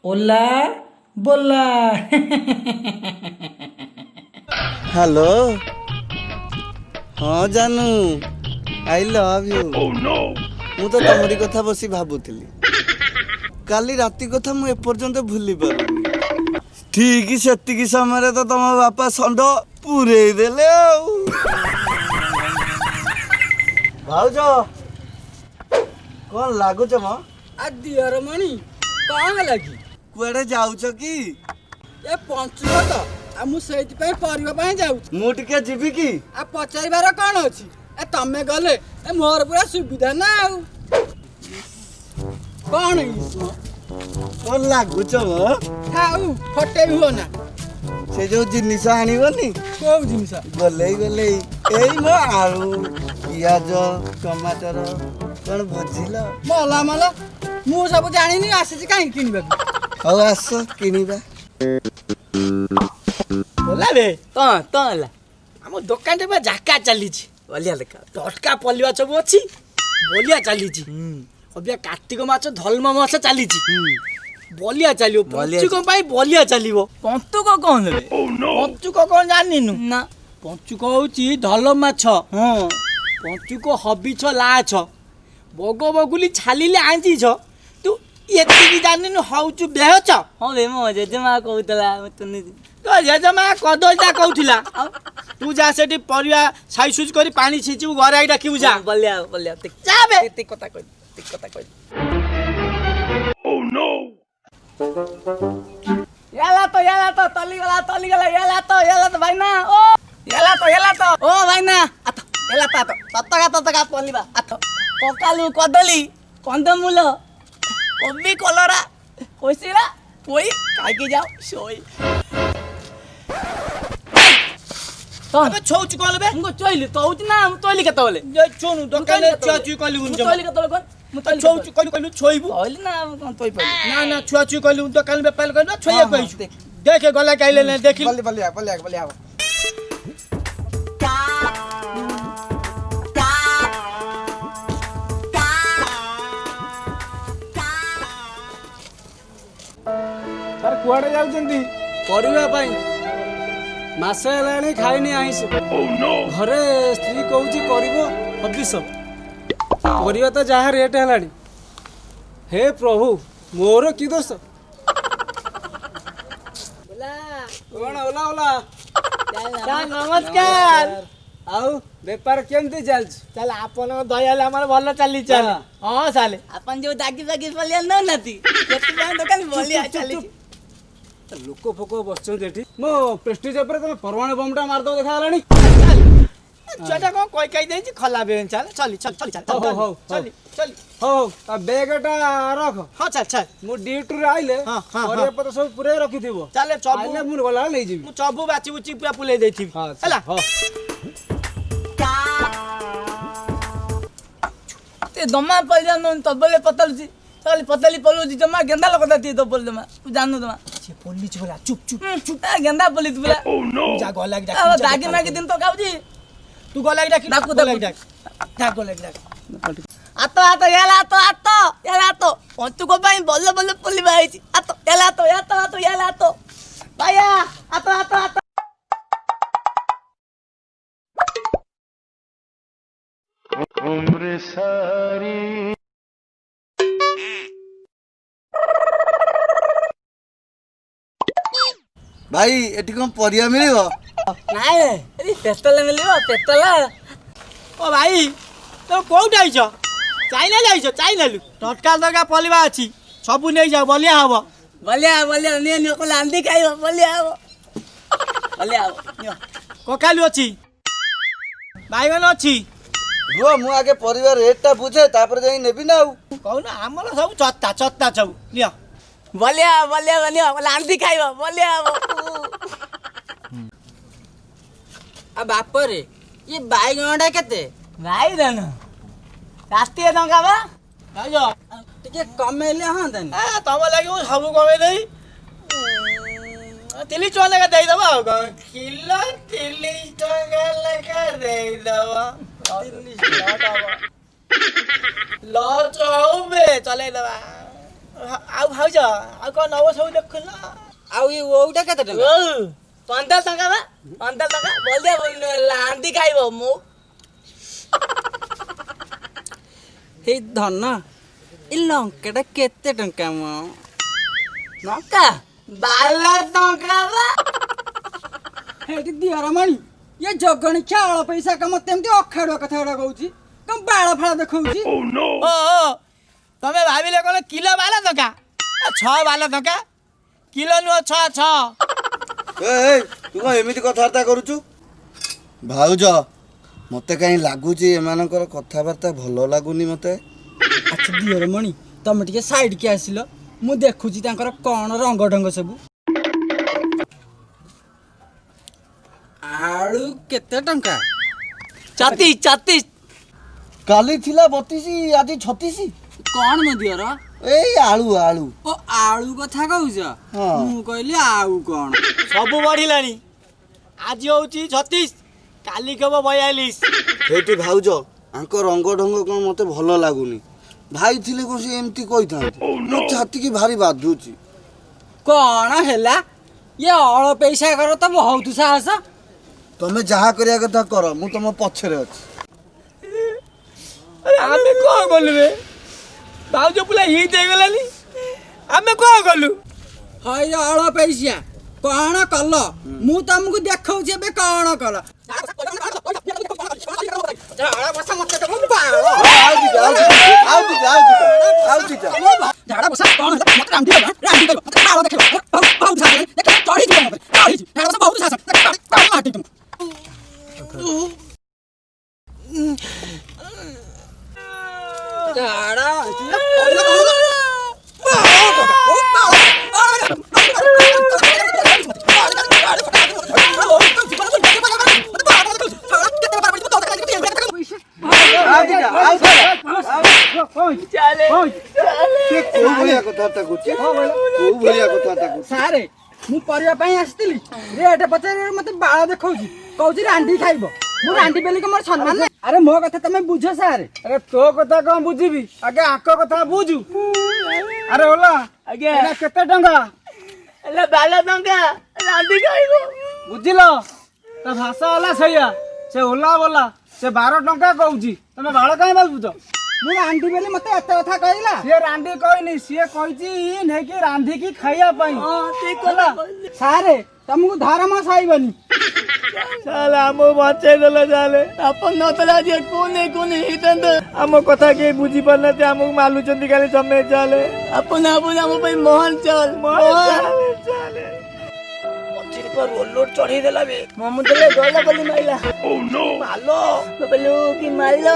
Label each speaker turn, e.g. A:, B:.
A: ओला बोला।
B: हेलो हाँ जानू आई लव यू मु तो तमरी कथा बसी भाबुथिली काली राती कथा मु एपर्यंत भूली पारुनी ठीक सेतिकी समय तो तम बापा षंड पूरेई देले भाउज कौन लागुच म
C: दियर मणि कौन लगी
B: कुआडे जाउछ की
C: ए पंचुक तो आ मु सेति पे परिवा पे जाऊ
B: मु टिके जीवी की
C: आ पचाइबार कौन अछि ए तमे गले ए मोर पूरा सुविधा ना आउ कौन इसो
B: कौन लागुच म
C: खाऊ फटे भी हो ना
B: से जो जिनिस आनिबनी
C: को जिनिस
B: गले गले एई म आलू पियाज टमाटर कौन बुझिल
C: मला मला मु सब जानिनी आसी काई किनिबा
B: हौ आस किनिबा
C: बोला बे तो ला हम दुकान रे जाका चली छी बलिया लेका टटका पलिवा सब अछि बोलिया चली छी अबिया कार्तिक माछ धल्म माछ चली छी बलिया चलियो पंचुक भाई बलिया चलियो पंचुक कौन रे पंचुक कौन जानिनु ना पंचुक होची धल माछ हां पंचुक हबी छ लाछ बगो बगुली छालिले आंजी छ तू एतिकी जानिनु हाउचु बेह छ हां बे मो जेजमा कहउतला तुनी तो जेजमा कदलता कहउथिला तू जा सेठी परिया साई सुज करी पानी छिचू घर आइ डाकिउ जा बलिया बलिया जाबे एति कथा कहि ओ नो याला तो तली गला याला तो भाई ना ओ याला तो ओ भाई ना अथ याला तो ततका पलिबा अथ ककालु कदली कंदमूल कबी कलरा होइसिला पोई खाइके जाओ सोई अबे छौच कल बे हमको चोइली तो होत ना हम तोइली केत बोले जे चोनु दोकान छुआ छुई कली उन तोइली केत बोले कोन मु तोइली छौच कली छोइबु तोइली ना कोन तोइ पइ ना छुआ छुई कली दोकान बे पाल कर छोइया कहिछु देखे गला काइले ने देखि बलिया
D: सर कुआडे जाउछन्ती
C: परिवा पई मासे हेलाणी खाइनी आइस घरे स्त्री कहूची करिवो हबिस परिवा तो जहाँ रेट हेलाणी हे प्रभु मोर की दोष कौन ओला ओला नमस्कार आउ बेपार केमती चलछ चल आपन दयाले हमर भलो चली चल हां साले अपन जो दागी बागी पलिया न नती केते दुकान बोलिया चली लोक फोक बसछन एठी मो प्रेस्टीज ऊपर तमे परमाणु बमटा मार दो देखा हलानी चटा को कोई कहि देछि खला बेन चल चल हो आ बैगटा रख हां चल मु ड्यूटी रे आइले परिया पत्र सब पूरे रखि दिबो चले चबु आइले मु गला ले जिबी मु चबु बाची उची पूरा पुले देथि हला ते दमा पलिया न तबले पतलसी खाली पतली पलुजी जमा गेंदा लगता ती तो बोल दमा तू जानू दमा छे पोली छोला चुप आ गेंदा पोली तू बोला जा गोला की डाक दागी ना के दिन तो काउजी तू गोला की डाक डाक गोला की डाक आतो याला तो पंतु को भाई बोल पोली भाई छी आतो याला तो भाया आतो
E: उम्र सारी
B: भाई एठी कोन परिया मिलिबो
C: नाइ रे पेतल मिलिबो पेतल ओ भाई तो कोउट आइछ चाइना जाइछ चाइना लु टटका दगा पलिबा अछि सबु नै जा बलिया हबो बलिया ने को लांदी खाइबो बलिया हबो कोकालु अछि बाइगन अछि
B: रो मु आगे परिवार रेटटा बुझे तापर जाई नेबी ना
C: कहू ना हमर सब चत्ता सब लिया बलिया लांदी खाइबो बलिया आ बाप रे ये बाइगणटा केते बाइगण रास्ते टंका बा आइजो टिके कमेले हां तनी आ तम लागि सब कमे देई तिली चोले का देई दबा किलो 30 टका लेकर देई दबा 30 टका लो चौ बे चले दबा ଆଉ ଭାଉଜ ଆଉ କଣ ନବ ସବୁ ଦେଖୁନ
A: ଆଉ ଏ ଓଉଟା କେତେ ଟଙ୍କା?
C: 15 ଟଙ୍କା ବା 15 ଟଙ୍କା ବଲିଆ ଲାଣ୍ଡି ଖାଇବ ମୁଁ
A: ହେଇ ଧନ ଏ ଲଙ୍କାଟା କେତେ ଟଙ୍କା ମ?
C: ଲଙ୍କା 12 ଟଙ୍କା ବା
A: ହେଇଟି ଦିଅର ମଣି ଏ ଜଗଣି ଚାଉଳ ପଇସା କାମ ମତେ ଅଖାଡୁଆ କଥା ଗୁଡା କହୁଛି କଣ ବାଳ ଫାଳ ଦେଖଉଛି।
C: ଓ ତମେ ଭାବିଲେ କଣ କିଲୋ 12 ଟଙ୍କା 6 12 ଟଙ୍କା କିଲୋ ନୁହ 6
B: ଏ ତୁ କଣ ଏମିତି କଥାବାର୍ତ୍ତା କରୁଛୁ? ଭାଉଜ ମତେ କାହିଁ ଲାଗୁଛି ଏମାନଙ୍କର କଥାବାର୍ତ୍ତା ଭଲ ଲାଗୁନି ମତେ।
A: ଆଚ୍ଛା ଦିଅର ମଣି ତମେ ଟିକେ ସାଇଡ୍ କି ଆସିଲ ମୁଁ ଦେଖୁଛି ତାଙ୍କର କଣ ରଙ୍ଗ ଢଙ୍ଗ ସବୁ। ଆଳୁ କେତେ ଟଙ୍କା?
C: 34
B: କାଲି ଥିଲା 32 ଆଜି 36।
A: କଣ ମ ଦିଅର?
B: ଏଇ ଆଳୁ ଆଳୁ
A: ଓ ଆଳୁ କଥା କହୁଛ?
B: ହଁ।
A: ମୁଁ କହିଲି ଆଉ କଣ।
C: ସବୁ ବଢିଲାଣି ଆଜି ହଉଛି 36 କାଲି କେବ 42।
B: ସେଇଠି ଭାଉଜ ଆଙ୍କ ରଙ୍ଗ ଢଙ୍ଗ କଣ ମତେ ଭଲ ଲାଗୁନି। ଭାଇ ଥିଲେ କଣ ସେ ଏମିତି କହିଥାନ୍ତି। ମୋ ଛାତିକି ଭାରି ବାଧୁଛି।
A: କଣ ହେଲା ଇଏ ଅଳ ପଇସା କର ତ ବହୁତ ସାହସ।
B: ତମେ ଯାହା କରିବା କଥା କର ମୁଁ ତମ ପଛରେ ଅଛି।
C: ଆମେ କଣ କଲୁ ରେ ଭାଉଜ ପୁରା ହିଟ୍ ହେଇଗଲାନି ଆମେ କଣ କଲୁ?
A: ହଇ ଅଳ ପଇସା କଣ କଲ ମୁଁ ତମକୁ ଦେଖଉଛି ଏବେ କଣ କଲ। ସାରେ ମୁଁ ପରିବା ପାଇଁ ଆସିଥିଲି ରେଟ୍ ପଚାରିବାରେ ମତେ ବାଳ ଦେଖଉଛି କହୁଛି ରାଣ୍ଡି ଖାଇବ। ମୁଁ ରାଣ୍ଡି ବେଲି ମୋର ସମ୍ମାନ ନାହିଁ। ଆରେ ମୋ କଥା ତମେ ବୁଝ ସାରେ।
D: ଆରେ ତୋ କଥା କଣ ବୁଝିବି ଆଗେ ଆଙ୍କ କଥା ବୁଝୁ। ଆରେ ଓଲା
C: ଆଜ୍ଞା
D: ଏଇଟା କେତେ ଟଙ୍କା
C: ହେଲେ 12 ଟଙ୍କା ରାନ୍ଧି ଖାଇବ।
D: ବୁଝିଲ ତା ଭାଷା ହେଲା ସେଇଆ। ସେ ଓଲା ବୋଲା ସେ 12 ଟଙ୍କା କହୁଛି ତମେ ବାଳ କାହିଁ ଭାବୁଛ?
A: ମୁଁ ରାଣ୍ଡି ବେଲି ମତେ ଏତେ କଥା କହିଲା।
D: ସିଏ ରାନ୍ଧି କହିନି ସିଏ କହିଛି ନେଇକି ରାନ୍ଧିକି ଖାଇବା ପାଇଁ।
C: ଠିକ କଥା
A: ସାରେ ତମକୁ ଧର୍ମ ସହିବନି।
C: ଚାଲେ ଆମକୁ ବଞ୍ଚେଇ ଦେଲେ ଚାଲେ ଆପଣ ନଥିଲେ ଆଜି କୋନେ ହେଇଥାନ୍ତେ। ଆମ କଥା କେହି ବୁଝି ପାରୁନାହାନ୍ତି ଆମକୁ ମାଲୁଛନ୍ତି ଖାଲି ସମୟ ଚାଲେ ଆପଣ ଆମ ପାଇଁ ମହାନ ଚାଲ ଚାଲେ ମଝିରେ ତ ରୋଲର ଚଢେଇ ଦେଲା ବେ ମମୁ ଦେଲେ ଗଲା ବୋଲି ମାଇଲା ମାଲ କି ମାଇଲା